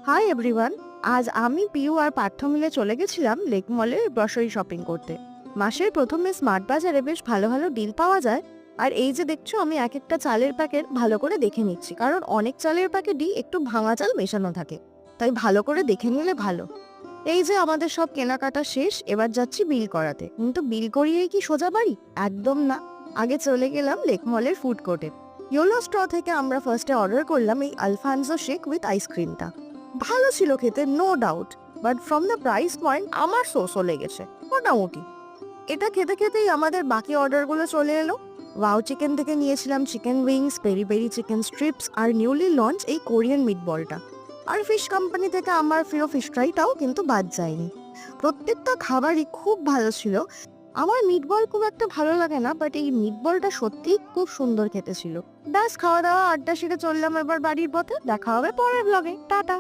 Hi everyone. আজ আমি পিউ আর পার্থ মিলে চলে গেছিলাম লেক মলে গ্রসারি শপিং করতে। মাসের প্রথমে স্মার্ট বাজারে বেশ ভালো ভালো ডিল পাওয়া যায়। আর এই যে দেখছো, আমি এক একটা চালের প্যাকেট ভালো করে দেখে নিচ্ছি, কারণ অনেক চালের প্যাকেটই একটু ভাঙা চাল মেশানো থাকে, তাই ভালো করে দেখে নিলে ভালো। এই যে আমাদের সব কেনাকাটা শেষ, এবার যাচ্ছি বিল করাতে। কিন্তু বিল করিয়েই কি সোজা বাড়ি? একদম না। আগে চলে গেলাম লেক মলের ফুড কোর্টে। ইয়োলো স্ট্র থেকে আমরা ফার্স্টে অর্ডার করলাম এই আলফানসো শেক উইথ আইসক্রিমটা। ভালো ছিল খেতে, no doubt, but from the price point আমার সোসও লেগেছে মোটামুটি। এটা খেতে খেতেই আমাদের বাকি অর্ডারগুলো চলে এলো। ওয়াও চিকেন থেকে নিয়েছিলাম chicken wings, peri peri chicken strips আর নিউলি লঞ্চ এই কোরিয়ান মিটবলটা। আর ফিশ কোম্পানি থেকে আমার প্রিয় ফিশ ফ্রাইটাও কিন্তু বাদ যায়নি। প্রত্যেকটা খাবারই খুব ভালো ছিল। আমার মিটবল খুব একটা ভালো লাগে না, বাট এই মিটবলটা সত্যিই খুব সুন্দর খেতে ছিল। ব্যাস, খাওয়া দাওয়া আড্ডা সেরে চললাম এবার বাড়ির পথে। দেখা হবে পরের ব্লগে। টাটা।